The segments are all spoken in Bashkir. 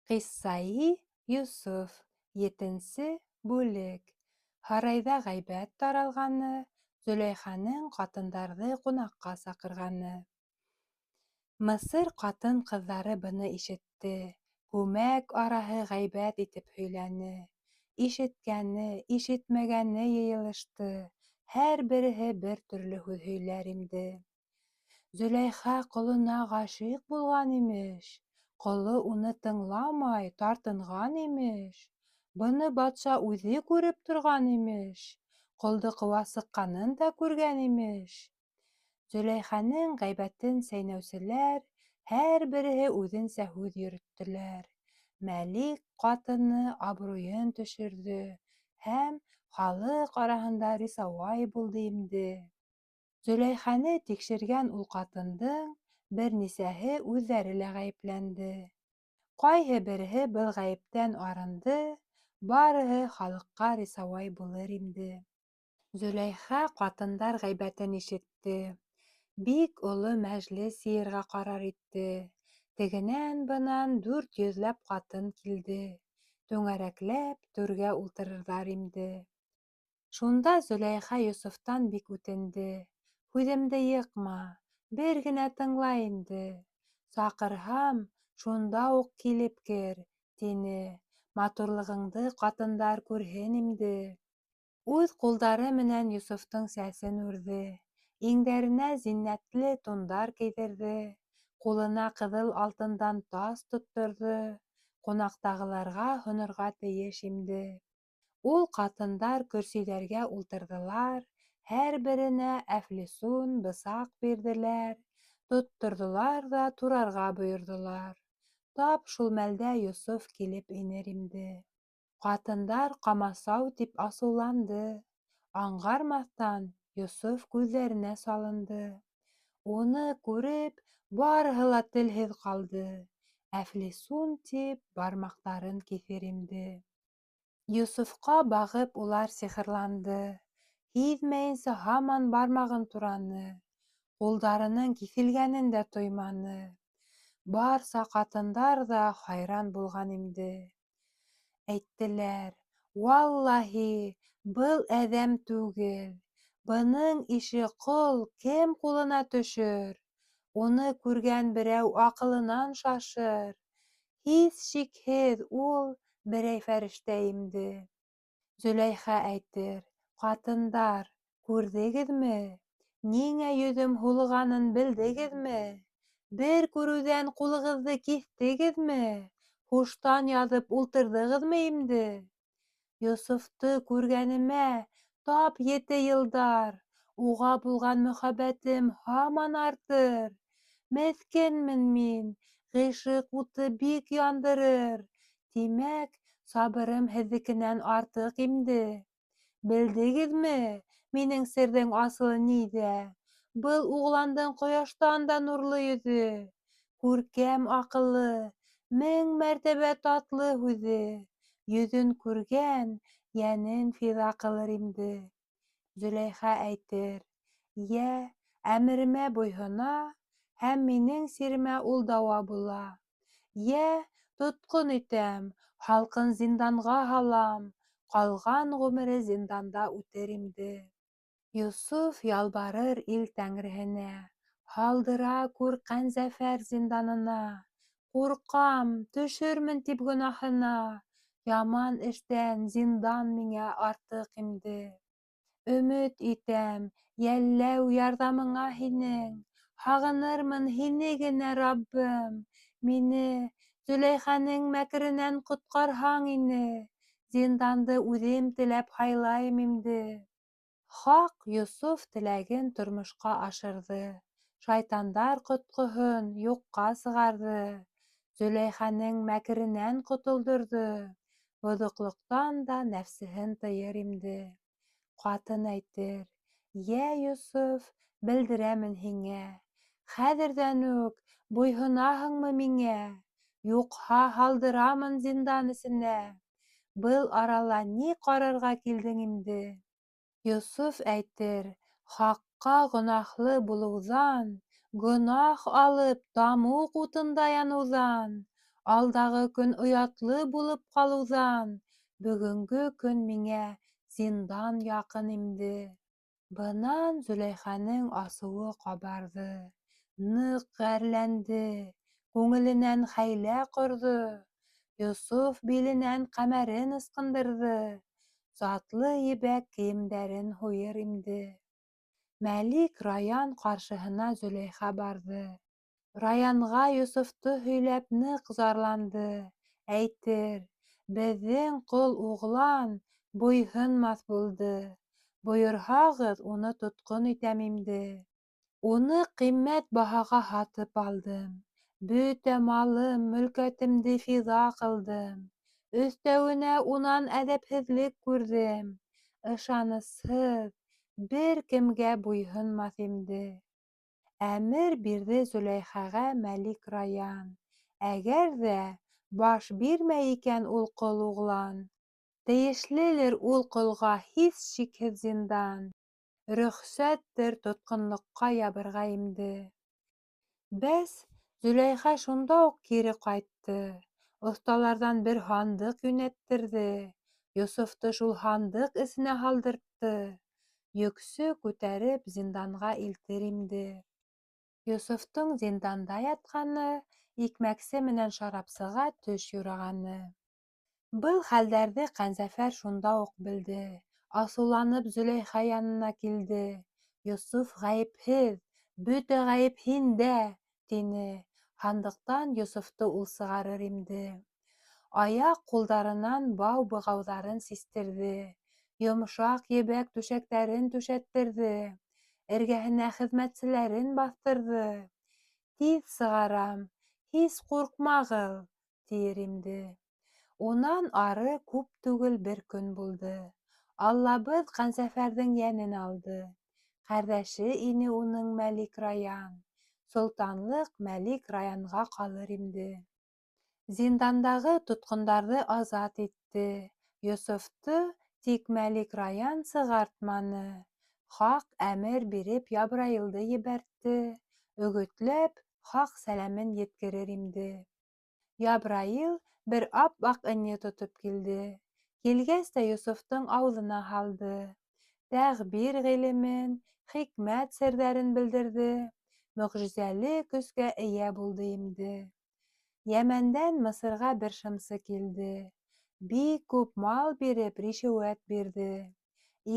Киссаи Юсуф 7-нче бүлек. Һарайҙа ғәйбәт таралғаны, Зөләйханың ҡатындарҙы ҡунаҡҡа саҡырғаны. Мысыр ҡатын-ҡыҙҙары быны ишетте. Күмәк араһы ғәйбәт итеп һөйләне. Ишеткәне, ишетмәгәне йыйылышты. Һәр береһе бер төрлө һүҙ һөйләр инде. Зөләйха ҡолона ғашиҡ булған имеш. Ҡоло уны тыңламай, тартынған имеш. Быны батша үҙе күреп торған имеш. Ҡолдо ҡыуа сыҡҡанын да күргән имеш. Зөләйханың ғәйбәтен сәйнәүселәр һәр береһе үҙенсә һүҙ йөрөттөләр. Мәлик ҡатыны абруйын төшөрҙө һәм халыҡ араһында рисуай булды инде. Зөләйханы тикшергән ул ҡатындың бер нисәһе үҙҙәре лә ғәйепләнде. Ҡайһы береһе был ғәйептән арынды, барыһы халыҡҡа рисуай булыр инде. Зөләйха ҡатындар ғәйбәтен ишетте. Бик оло мәжлес йыйырға ҡарар итте. Тегенән-бынан 400 ҡатын килде. Түңәрәкләп түргә ултырырҙар инде. Шунда Зөләйха Йософтан бик үтенде. Һүҙемде йыҡма, бер генә тыңла инде. Саҡырһам, шунда уҡ килеп кер, тине. Матурлығыңды ҡатындар күрһен инде. Үҙ ҡулдары менән Йософтың сәсен үрҙе. Иңдәренә зиннәтле тундар кейҙерҙе. Ҡулына ҡыҙыл алтындан тас тотторҙо. Ҡунаҡтағыларға һонорға тейеш инде. Ул ҡатындар көрсөйҙәргә ултырҙылар, һәр беренә әфлисун, бысаҡ бирҙеләр, тотторҙолар ҙа турарға бойорҙолар. Тап шул мәлдә Йософ килеп инер инде. Ҡатындар ҡамасау тип асыуланды. Аңғармаҫтан Йософ күҙҙәренә салынды. Уны күреп, барыһы ла телһеҙ ҡалды. Әфлисун тип бармаҡтарын киҫер инде. Йософҡа бағып улар сихырланды. Һиҙмәйенсә һаман бармағын тураны. Ҡулдарының киҫелгәнен дә тойманы. Барса ҡатындар ҙа хайран булған инде. Әйттеләр: «Валлаһи, был әҙәм түгел. Бының ише ҡол кем ҡулына төшөр? Уны күргән берәү аҡылынан шашыр. Һис шикһеҙ ул берәй фәрештә инде». Зөләйха әйтер: «Ҡатындар, күрҙегеҙме? Ниңә йөҙөм һулығанын белдегеҙме? Бер күреүҙән ҡулығыҙҙы киҫтегеҙме? Һуштан яҙып ултырҙығыҙмы инде? Йософты күргәнемә тап 7 йылдар. Уға булған мөхәббәтем һаман артыр. Меҫкенмен мин, ғишыҡ уты бик яндырыр. Тимәк, сабырым һеҙҙекенән артыҡ инде. Белдегеҙме, минең серҙең асылы ниҙә? Был уғландың ҡояштан да нурлы йөҙө, күркәм аҡылы, 1000 мәртәбә татлы һүҙе. Йөҙөн күргән йәнен фиҙа ҡылыр инде». Зөләйха әйтер: «Йә, әмеремә буйһона, һәм минең сиремә ул дауа була. Йә, тотҡон итәм, һалҡын зинданға һалам, ҡалған ғүмере зинданда үтер инде». Йософ ялбарыр ил тәңреһенә: «Һалдыра күр Ҡәнзәфәр зинданына. Ҡурҡам, төшөрмөн тип гонаһына. Яман эштән зиндан миңә артыҡ инде. Өмөт итәм, йәлләү ярҙамыңа һинең. Һағынырмын һине генә, Раббым. Мине Зөләйханың мәкеренән ҡотҡарһаң ине. Зинданды үҙем теләп һайлайым инде». Хаҡ Йософ теләген тормошҡа ашырҙы. Шайтандар ҡотҡоһон юҡҡа сығарҙы. Зөләйханың мәкеренән ҡотолдорҙо. Боҙоҡлоҡтан да нәфсеһен тыйыр инде. Ҡатын әйтер: «Йә, Йософ, белдерәмен һиңә. Хәҙерҙән үк буйһонаһыңмы миңә? Юҡһа һалдырамын зиндан эсенә. Был арала ни ҡарарға килдең инде?» Йософ әйтер: «Хаҡҡа гонаһлы булыуҙан, гонаһ алып тамуҡ утында яныуҙан, Алдағы көн оятлы булып ҡалыуҙан, бөгөнгө көн миңә зиндан яҡын имде. Бынан Зөләйхәнең асыуы ҡабарҙы, ныҡ ғәрләнде, күңеленән хәйлә ҡорҙо. Йософ биленән ҡәмәрен ысҡындырҙы, затлы ебәк кейемдәрен һуйыр имде. Мәлик Раян ҡаршыһына Зөләйха барҙы. Раянға Йософто һөйләп ныҡ зарланды. Әйтер, беҙҙең ҡол уғлан буйһонмаҫ булды. Бойорһағыҙ, уны тотҡон итәм инде. Уны ҡиммәт баһаға һатып алдым. Бөтә малым, мөлкәтемде фиҙа ҡылдым. Өҫтәүенә унан әҙәпһеҙлек күрҙем. Ышанысһыҙ, бер кемгә буйһонмаҫ инде. Әмер бирҙе Зөләйхәгә Мәлик Раян. Әгәр ҙә баш бирмәй икән ул ҡол уғлан, тейешлелер ул ҡолға һис шикһеҙ зиндан. Рөхсәттер тотҡонлоҡҡа ябырға инде. Бәс, Зөләйха шунда уҡ кире ҡайтты. Оҫталарҙан бер һандыҡ йүнәттерҙе. Йософто шул һандыҡ эсенә һалдыртты. Йөксө күтәреп зинданға илтер инде. Йософтоң зинданда ятҡаны, икмәксе менән шарапсыға төш юрағаны. Был хәлдәрҙе Ҡәнзәфәр шунда уҡ белде. Асыуланып Зөләйха янына килде. Йософ ғәйепһеҙ, бөтә ғәйеп һиндә, тине. Һандыҡтан Йософто ул сығарыр инде. Аяҡ-ҡулдарынан бау бығауҙарын систерҙе. Йомшаҡ ебәк түшәктәрен түшәттерҙе. Эргәһенә хеҙмәтселәрен баҫтырҙы. Тиҙ сығарам, һис ҡурҡмағыҙ, тиер инде. Унан ары күп түгел бер көн булды. Аллабыҙ Ҡәнзәфәрҙең йәнен алды. Ҡәрҙәше ине уның Мәлик Раян. Солтанлыҡ Мәлик Раянға ҡалыр инде. Зиндандағы тотҡондарҙы азат итте. Йософто тик Мәлик Раян сығартманы. Хаҡ әмер биреп Ябраилды ебәртте. Өгөтләп, хаҡ сәләмен еткерер инде. Ябраил бер ап-аҡ эне тотоп килде. Килгәс тә Йософтоң ауыҙына һалды. Тәғбир ғилемен, хикмәт серҙәрен белдерҙе. Мөғжизәле көскә эйә булды инде. Йәмәндән Мысырға бер шымсы килде. Бик күп мал биреп ришүәт бирҙе.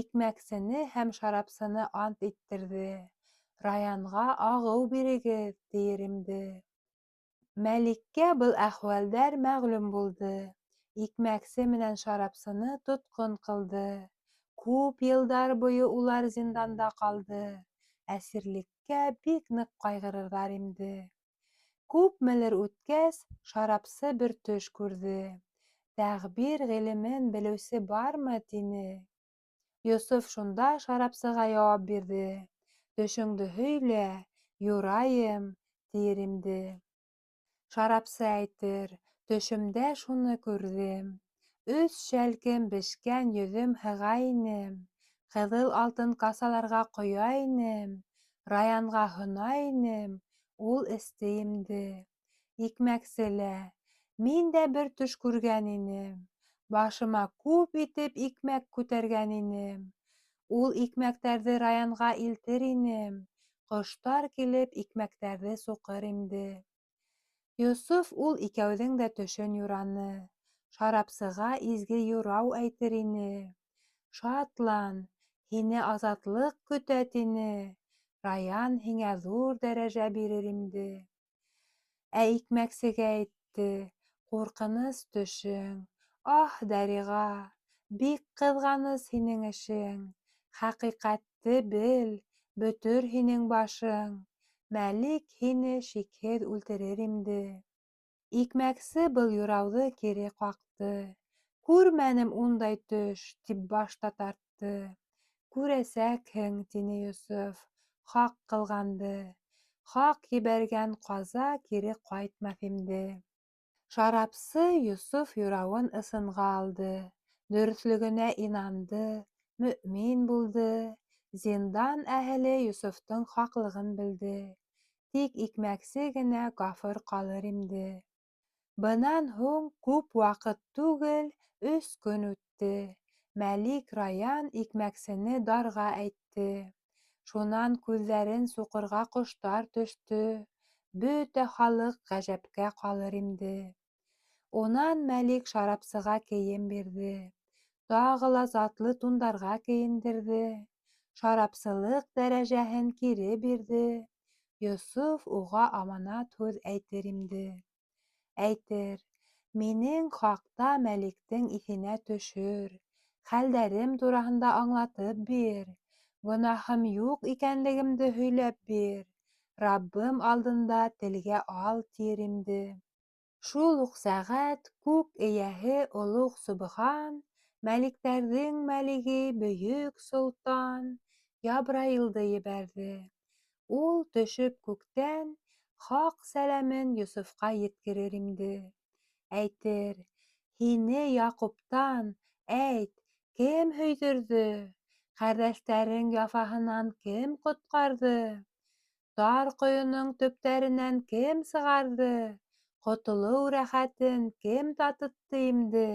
Икмәксене һәм шарапсыны ант иттерҙе. Раянға ағыу бирегеҙ, тиер инде. Мәликкә был әхүәлдәр мәғлүм булды. Икмәксе менән шарапсыны тотҡон ҡылды. Күп йылдар буйы улар зинданда ҡалды. Әсирлеккә бик ныҡ ҡайғырырҙар инде. Күпмелер үткәс, шарапсы бер төш күрҙе. Тәғбир ғилемен белеүсе бармы, тине. Йософ шунда шарапсыға яуап бирҙе. Төшөңдө һөйлә, юрайым, тиер инде. Шарапсы әйтер, төшөмдә шуны күрҙем. 3 шәлкем бешкән йөҙөм һыға инем. Ҡыҙыл алтын касаларға ҡоя инем. Раянға һона инем. Ул эсте инде. Икмәкселә. Мин дә бер төш күргән инем. Башыма күп итеп икмәк күтәргән инем. Ул икмәктәрҙе Раянға илтер инем. Ҡоштар килеп икмәктәрҙе суҡыр инде. Йософ ул икәүҙең дә төшөн юраны. Шарапсыға изге юрау әйтер ине. Шатлан, һине азатлык көтә, тине. Раян һиңә ҙур дәрәжә бирер инде. Ә икмәксегә әйтте: ҡурҡыныс төшөң. Аһ, Дәриға, бик ҡыҙғаныс һинең эшең. Хәҡиҡәтте бел, бөтөр һинең башың. Мәлик һине шикһеҙ үлтерер инде. Икмәксе был юрауҙы кире ҡаҡты. Күрмәнем ундай төш, тип башта тартты. Күрәсәкһең, тине Йософ, хаҡ ҡылғанды. Хаҡ ебәргән ҡаза кире ҡайтмаҫ инде. Шарапсы Йософ юрауын ысынға алды. Дөрөҫлөгөнә инанды, мөьмин булды. Зиндан әһеле Йософтоң хаҡлығын белде. Тик икмәксе генә кафыр ҡалыр инде. Бынан һуң күп ваҡыт түгел, 3 көн үтте. Мәлик Раян икмәксене дарға әйтте. Шунан күҙҙәрен суҡырға ҡоштар төштө. Бөтә халыҡ ғәжәпкә ҡалыр инде. Унан Мәлик шарапсыға кейем бирҙе. Тағы ла затлы тундарға кейендерҙе. Шарапсылыҡ дәрәжәһен кире бирҙе. Йософ уға аманат һүҙ әйтер инде. Әйтер: «Минең хаҡта Мәликтең иҫенә төшөр. Хәлдәрем тураһында аңлатып бир. Гонаһым юҡ икәнлегемде һөйләп бир. Раббым алдында телгә ал», тиер инде. Шул уҡ сәғәт күк эйәһе Олуғ Собхан, мәликтәрҙең мәлиге Бөйөк Солтан Ябраилды ебәрҙе. Ул төшөп күктән хаҡ сәләмен Йософҡа еткерер инде. Әйтер: «Һине Яҡуптан, әйт, кем һөйҙөрҙө? Ҡәрҙәштәрең яфаһынан кем ҡотҡарҙы? Тар ҡойоноң төптәренән кем сығарҙы? Ҡотолоу рәхәтен кем татытты инде?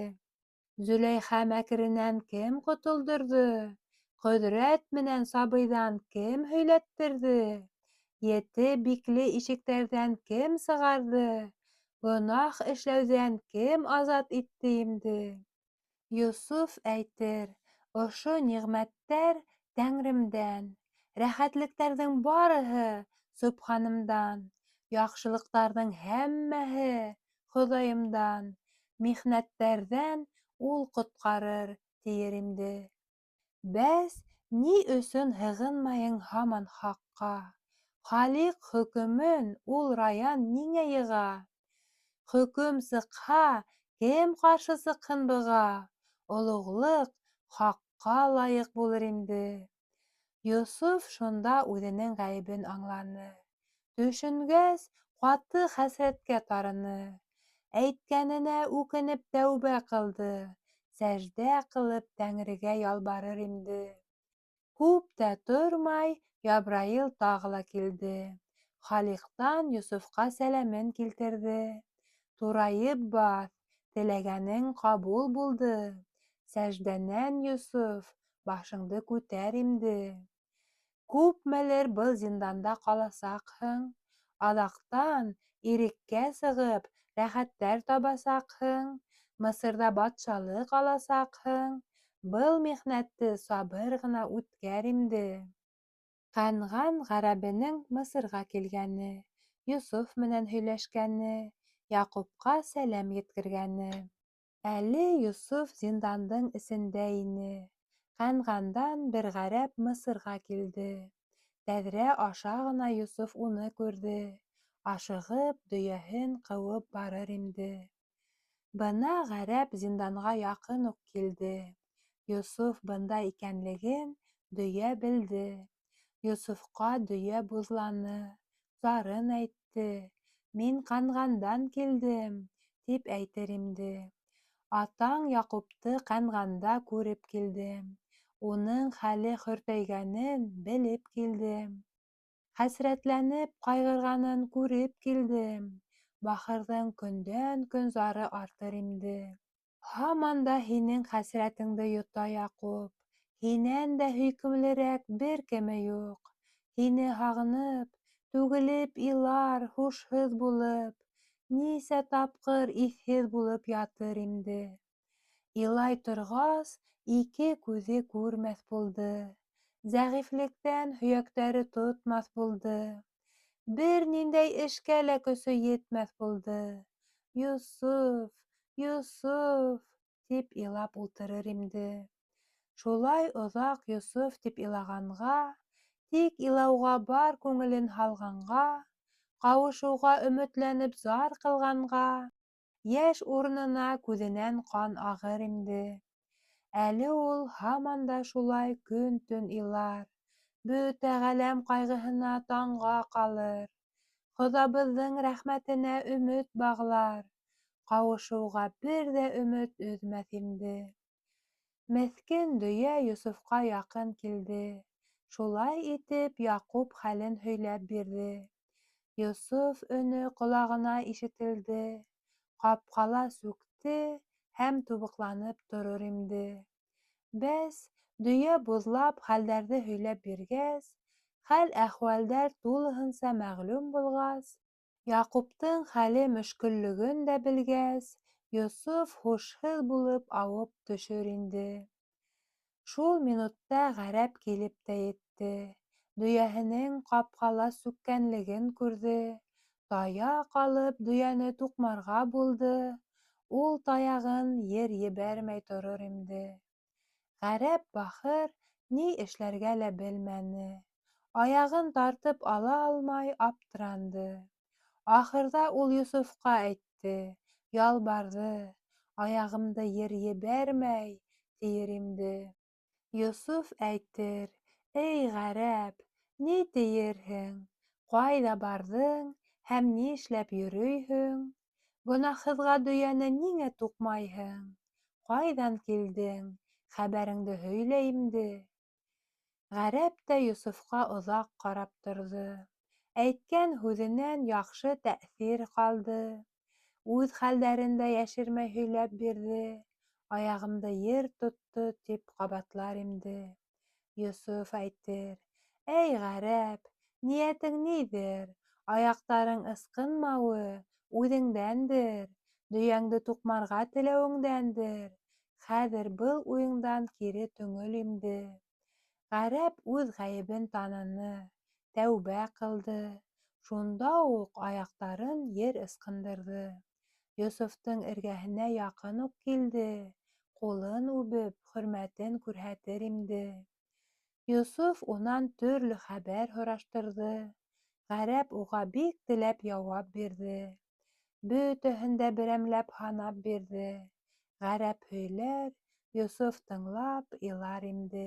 Зөләйха мәкеренән кем ҡотолдорҙо? Ҡөҙрәт менән сабыйҙан кем һөйләттерҙе? Ете бикле ишектәрҙән кем сығарҙы? Гонаһ эшләүҙән кем азат итте инде?» Йософ әйтер: «Ошо ниғмәттәр Тәңремдән, рәхәтлектәрҙең барыһы Собханымдан, яҡшылыҡтарҙың һәммәһе Хоҙайымдан, михнәттәрҙән ул ҡотҡарыр», тиер инде. Бәс, ни өсөн һығынмайың һаман хаҡҡа? Халиҡ хөкөмөн ул Раян ниңә йыға? Хөкөм сыҡһа, кем ҡаршы сыҡһын быға? Олоғлоҡ хаҡҡа лайыҡ булыр инде. Йософ шунда үҙенең ғәйебен аңланы. Төшөнгәс, ҡаты хәсрәткә тарыны. Әйткәненә үкенеп тәүбә ҡылды. Сәждә ҡылып Тәңрегә ялбарыр инде. Күп тә тормай, Ябраил тағы ла килде. Халиҡтан Йософҡа сәләмен килтерҙе. «Турайып баҫ, теләгәнең ҡабул булды. Сәждәнән, Йософ, башыңды күтәр инде. Күпмелер был зинданда ҡаласаҡһың. Аҙаҡтан иреккә сығып, рәхәттәр табасаҡһың. Мысырҙа батшалыҡ аласаҡһың. Был михнәтте сабыр ғына үткәр инде». Ҡәнғән ғәрәбенең Мысырға килгәне, Йософ менән һөйләшкәне, Яҡупҡа сәләм еткергәне. Әле Йософ зиндандың эсендә ине. Ҡәнғәндан бер ғәрәп Мысырға килде. Тәҙрә аша ғына Йософ уны күрҙе. Ашығып, дөйәһен ҡыуып барыр инде. Бына ғәрәп зинданға яҡын уҡ килде. Йософ бында икәнлеген дөйә белде. Йософҡа дөйә буҙланы, зарын әйтте. «Мин ҡәнғәндан килдем», тип әйтер инде. «Атаң Яҡупты ҡәнғәндә күреп килдем. Уның хәле хөртәйгәнен белеп килдем. Хәсрәтләнеп ҡайғырғанын күреп килдем. Бахырҙың көндән-көн зары артыр инде. Һаман да һинең хәсрәтеңде йота Яҡуп. Һинән дә һөйкөмлөрәк бер кеме юҡ. Һине һағынып, түгелеп илар һушһыҙ булып, нисә тапҡыр иҫһеҙ булып ятыр инде. Илай торғас, ике күҙе күрмәҫ булды. Зәғифлектән һөйәктәре тотмаҫ булды. Бер ниндәй эшкә лә көсө етмәҫ булды. «Йософ, Йософ», тип илап ултырыр инде. Шулай оҙаҡ Йософ тип илағанға, тик илауға бар күңелен һалғанға, ҡауышыуға өмөтләнеп зар ҡылғанға, йәш урынына күҙенән ҡан ағыр инде. Әле ул һаман да шулай көн-төн илар, бөтә ғаләм ҡайғыһына таңға ҡалыр, Хоҙабыҙҙың рәхмәтенә өмөт бағлар, ҡауышыуға бер ҙә өмөт өҙмәҫ инде. Меҫкен дөйә Йософҡа яҡын килде. Шулай итеп, Яҡуп хәлен һөйләп бирҙе. Йософ өнө ҡолағына ишетелде. Ҡапҡала сүкте һәм тубыҡланып торор инде. Бәс, дөйә боҙлап хәлдәрҙе һөйләп биргәс, хәл-әхүәлдәр тулыһынса мәғлүм булғас, Яҡуптың хәле мөшкөллөгөн дә белгәс, Йософ һушһыҙ булып ауып төшөр инде. Шул минутта ғәрәп килеп тә етте. Дөйәһенең ҡапҡала сүккәнлеген күрҙе. Таяҡ алып дөйәне туҡмарға булды. Ул таяғын ер ебәрмәй торор инде. Ғәрәп бахыр ни эшләргә лә белмәне. Аяғын тартып ала алмай аптыранды. Ахырҙа ул Йософҡа әйтте, ялбарҙы, аяғымды ер ебәрмәй, тиер инде. Йософ әйтер, эй ғәрәп, ни тиерһең, ҡайҙа барҙың һәм ни эшләп йөрөйһөң? Гонаһһыҙға дөйәне ниңә туҡмайһың? Ҡайҙан килдең? Хәбәреңде һөйлә инде. Ғәрәп тә Йософҡа оҙаҡ ҡарап торҙо. Әйткән һүҙенән яҡшы тәьҫир ҡалды. Үҙ хәлдәрен дә йәшермәй һөйләп бирҙе. Аяғымды ер тотто, тип ҡабатлар инде. Йософ әйтер, эй ғәрәп, ниәтең ниҙер? Аяҡтарың ысҡынмауы үҙеңдәндер, дөйәңде туҡмарға теләүеңдәндер. Хәҙер был уйыңдан кире төңөл инде. Ғәрәп үҙ ғәйебен таныны, тәүбә ҡылды. Шунда уҡ аяҡтарын ер ысҡындырҙы. Йософтың эргәһенә яҡын уҡ килде. Ҡулын үбеп, хөрмәтен күрһәтер инде. Йософ унан төрлө хәбәр һораштырҙы. Ғәрәп уға бик теләп яуап бирҙе. Бөтәһен дә берәмләп һанап бирҙе. Ғәрәп һөйләр, Йософ тыңлап илар инде.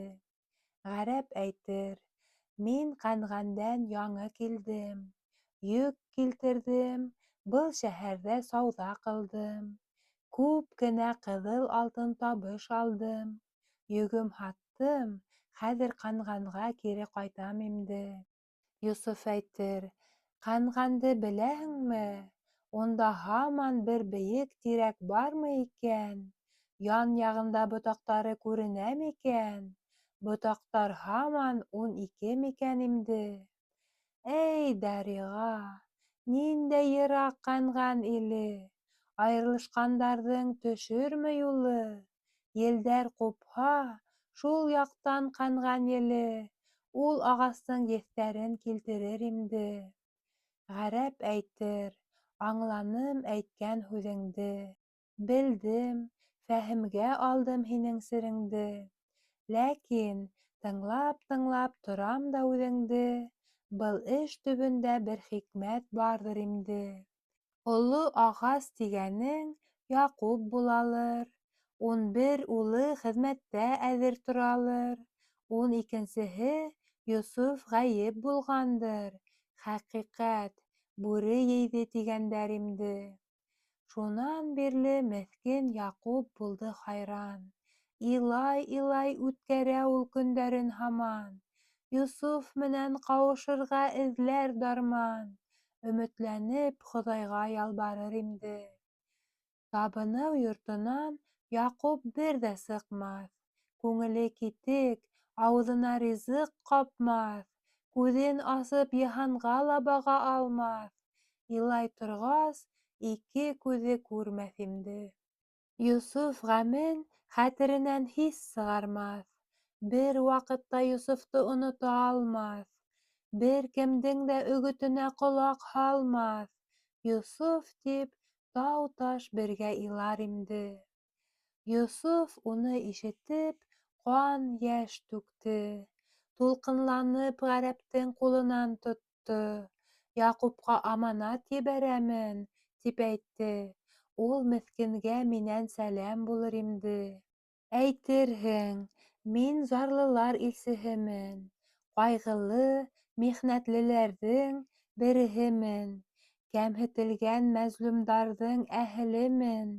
Ғәрәп әйтер, мин Ҡәнғәндән яңы килдем. Йөк килтерҙем, был шәһәрҙә сауҙа ҡылдым. Күп кенә ҡыҙыл алтын табыш алдым. Йөгөм һаттым, хәҙер Ҡанғанға кире ҡайтам инде. Йософ әйтер, Ҡанғанды беләһеңме? Унда һаман бер бейек тирәк бармы икән? Ян яғында ботаҡтары күренә микән? Ботаҡтар һаман 12 микән инде? Эй, Дариға, ниндәй йыраҡ Ҡанған иле? Айырылышҡандарҙың төшөрмө юлы? Елдәр ҡупһа, шул яҡтан Ҡанған еле, ул ағастың еҫтәрен килтерер инде. Ғәрәп әйтер, аңланым әйткән һүҙеңде. Белдем, фәһемгә алдым һинең сереңде. Ләкин тыңлап торам да үҙеңде. Был эш төбөндә бер хикмәт барҙыр инде. Оло ағас тигәнең Яҡуп булалыр. 11 улы хеҙмәттә әҙер торалыр. 12-нсеһе Йософ ғәйеп булғандыр. Хәҡиҡәт, бүре ейҙе тигәндәр инде. Шунан бирле меҫкен Яҡуп булды хайран. Илай үткәрә ул көндәрен һаман. Йософ менән ҡауышырға эҙләр дарман. Өмөтләнеп Хоҙайға ялбарыр инде. Табыныу йортонан Яҡуп бер ҙә сыҡмаҫ. Күңеле китек, ауыҙына ризыҡ ҡапмаҫ. Күҙен асып йыһанға ла баға алмаҫ. Илай торғас, 2 күҙе күрмәҫ инде. Йософ ғәмен хәтеренән һис сығармаҫ. Бер ваҡытта Йософто онота алмаҫ. Бер кемдең дә өгөтөнә ҡолаҡ һалмаҫ. Йософ тип тау-таш бергә илар инде. Йософ уны ишетеп ҡан йәш түкте. Тулҡынланып ғәрәптең ҡулынан тотто. Яҡупҡа аманат ебәрәмен, тип әйтте. Ул меҫкенгә минән сәләм булыр инде. Әйтерһең, мин зарлылар илсеһемен. Ҡайғылы, михнәтлеләрҙең береһемен. Кәмһетелгән мәзлумдарҙың әһелемен.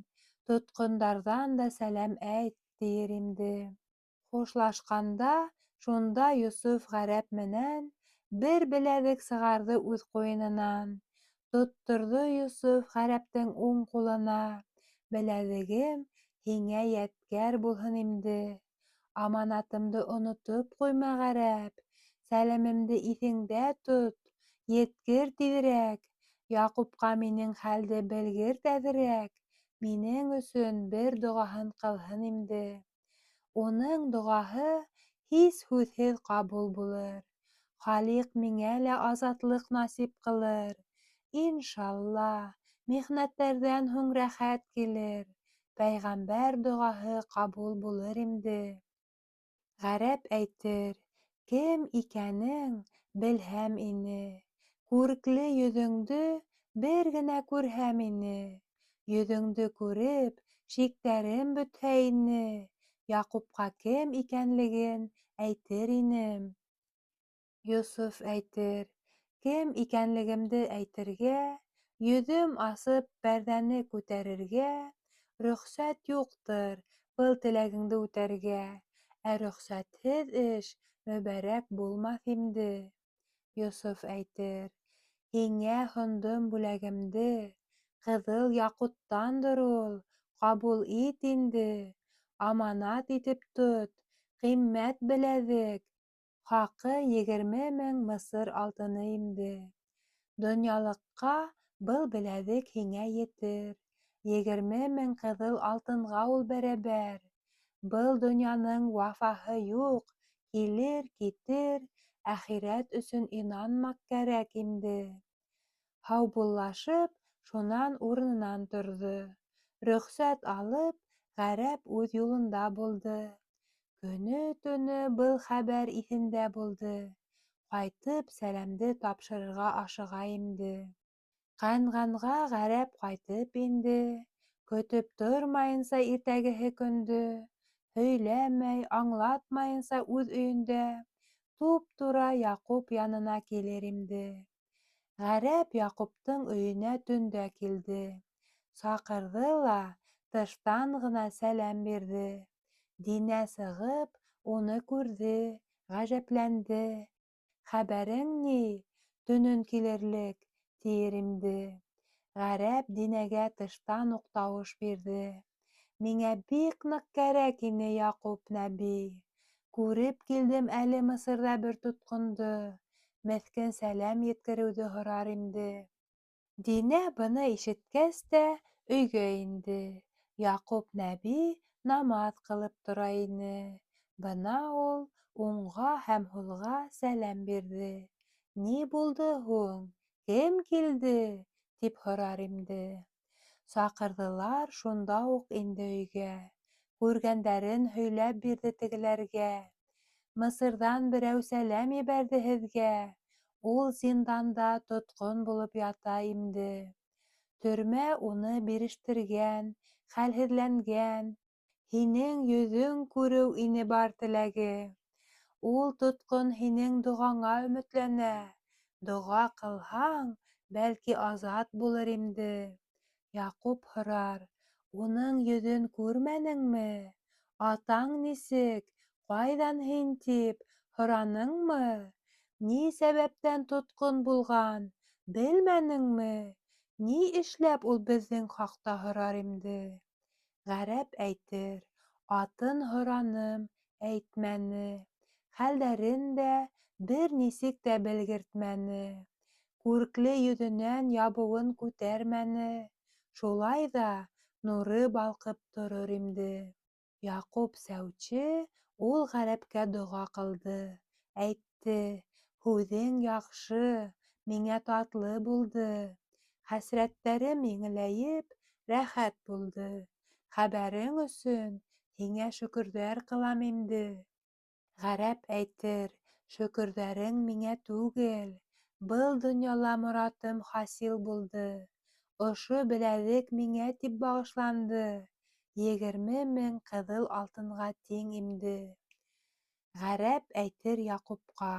Тотҡондарҙан да сәләм әйт, тиер инде. Хушлашҡанда, шунда Йософ ғәрәп менән бер беләҙек сығарҙы үҙ ҡуйынынан. Тоттырҙы Йософ ғәрәптең уң ҡулына. Беләҙегем һиңә йәткәр булһын инде. Аманатымды онотоп ҡуйма, ғәрәп. Сәләмемде иҫеңдә тот. Еткер тиҙерәк. Яҡупҡа минең хәлде белгер әҙерәк. Минең өсөн бер доғаһын ҡылһын инде. Уның доғаһы һис һүҙһеҙ ҡабул булыр. Халиҡ миңә лә азатлыҡ насип ҡылыр. Иншалла, михнәттәрҙән һуң рәхәт килер. Пәйғәмбәр доғаһы ҡабул булыр инде. Ғәрәп әйтер, кем икәнең белһәм ине. Күрекле йөҙөңдө бер генә күрһәм ине. Йөҙөңдө күреп, шиктәрем бөтһә ине. Яҡупҡа кем икәнлеген әйтер инем. Йософ әйтер, кем икәнлегемде әйтергә, йөҙөм асып пәрҙәне күтәрергә, рөхсәт юҡтыр был теләгеңде үтәргә, ә рөхсәтһеҙ эш мөбәрәк булмаҫ инде. Йософ әйтер, һиңә һондом бүләгемде, ҡыҙыл яҡуттандыр ул, ҡабул ит инде. Аманат итеп тот, ҡиммәт беләҙек. Хаҡы 20,000 Мысыр алтыны инде. Донъялыҡҡа был беләҙек һиңә етер. 20,000 ҡыҙыл алтынға ул бәрәбәр. Был донъяның вафаһы юҡ, килер, китер, әхирәт өсөн инанмаҡ кәрәк инде. Һаубуллашып, шунан урынынан торҙо. Рөхсәт алып, ғәрәп үҙ юлында булды. Көнө-төнө был хәбәр иҫендә булды. Ҡайтып сәләмде тапшырырға ашыға инде. Ҡанғанға ғәрәп ҡайтып инде. Көтөп тормайынса иртәгеһе көндө, һөйләмәй, аңлатмайынса үҙ өйөндә, туп-тура Яҡуп янына килер инде. Ғәрәп Яҡуптың өйөнә төндә килде. Саҡырҙы ла тыштан ғына сәләм бирҙе. Динә сығып, уны күрҙе, ғәжәпләнде. Хәбәрең ни, төнөн килерлек, тиер инде. Ғәрәп Динәгә тыштан уҡ тауыш бирҙе. Миңә бик ныҡ кәрәк ине Яҡуп нәби. Күреп килдем әле Мысырҙа бер тотҡондо. Меҫкен сәләм еткереүҙе һорар инде. Динә быны ишеткәс тә өйгә инде. Яҡуп нәби намаҙ ҡылып тора ине. Бына ул уңға һәм һулға сәләм бирҙе. Ни булды һуң? Кем килде? Тип һорар инде. Саҡырҙылар шунда уҡ инде өйгә. Күргәндәрен һөйләп бирҙе тегеләргә. Мысырҙан берәү сәләм ебәрҙе һеҙгә. Ул зинданда тотҡон булып ята инде. Төрмә уны бирештергән, хәлһеҙләнгән. Һинең йөҙөң күреү ине бар теләге. Ул тотҡон һинең доғаңа өмөтләнә. Доға ҡылһаң, бәлки азат булыр инде. Яҡуп һорар, уның йөҙөн күрмәнеңме? Атаң нисек, ҡайҙан һин тип һораныңмы? Ни сәбәптән тотҡон булған, белмәнеңме? Ни эшләп ул беҙҙең хаҡта һорар инде? Ғәрәп әйтер, атын һораным, әйтмәне. Хәлдәрен дә бер нисек тә белгертмәне. Күрекле йөҙөнән ябыуын күтәрмәне. Шулай ҙа нуры балҡып торор инде. Яҡуп сәүче ул ғәрәпкә доға ҡылды. Әйтте, һүҙең яҡшы, миңә татлы булды. Хәсрәттәрем еңеләйеп, рәхәт булды. Хәбәрең өсөн һиңә шөкөрҙәр ҡылам инде. Ғәрәп әйтер, шөкөрҙәрең миңә түгел. Был донъяла моратым хасил булды. Ошо беләҙек миңә тип бағышланды. 20,000 ҡыҙыл алтынға тиң инде. Ғәрәп әйтер Яҡупҡа,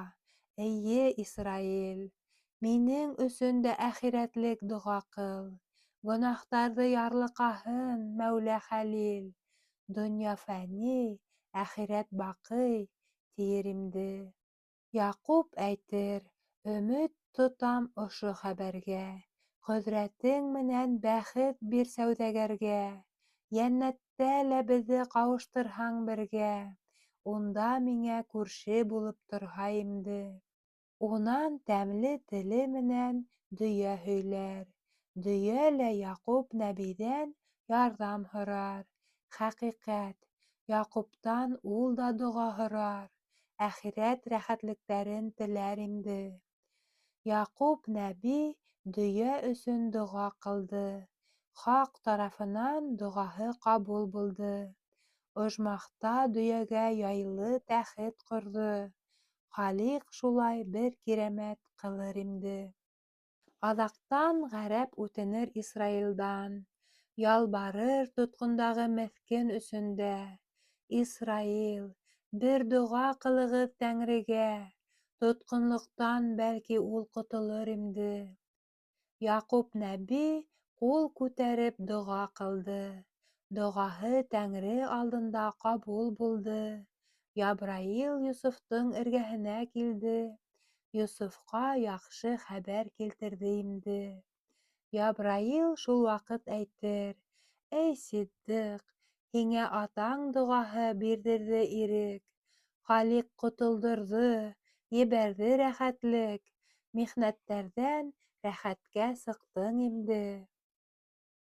эйе, Исраил, минең өсөн дә әхирәтлек доға ҡыл. Гонаһтарҙы ярлыҡаһын, Мәүлә Хәлил. Донъя фәни, әхирәт баҡый, тиер инде. Яҡуп әйтер, өмөт тотам ошо хәбәргә. Ҡөҙрәтең менән бәхет бир сәүҙәгәргә, йәннәттә лә беҙҙе ҡауыштырһаң бергә, унда миңә күрше булып торһа имде. Унан тәмле теле менән дөйә һөйләр. Дөйә лә Яҡуп нәбиҙән ярҙам һорар. Хәҡиҡәт, Яҡуптан ул да доға һорар. Әхирәт рәхәтлектәрен теләр инде. Яҡуп нәби дөйә өсөн доға ҡылды. Хаҡ тарафынан доғаһы ҡабул булды. Ожмахта дөйәгә яйлы тәхет ҡорҙо. Халиҡ шулай бер кирәмәт ҡылыр инде. Аҙаҡтан ғәрәп үтенер Исраилдан. Ялбарыр тотҡондағы меҫкен өсөн дә. Исраил, бер доға ҡылығыҙ Тәңрегә. Тотҡонлоҡтан бәлки ул ҡотолор инде. Яҡуп нәби ҡул күтәреп доға ҡылды. Доғаһы Тәңре алдында ҡабул булды. Ябраил Йософтың эргәһенә килде. Йософҡа яҡшы хәбәр килтерҙе инде. Ябраил шул ваҡыт әйтер: «Эй Ситдиҡ, һиңә атаң доғаһы бирҙерҙе ирек. Халиҡ ҡотолдорҙо, ебәрҙе рәхәтлек. Михнәттәрҙән рәхәткә сыҡтың инде».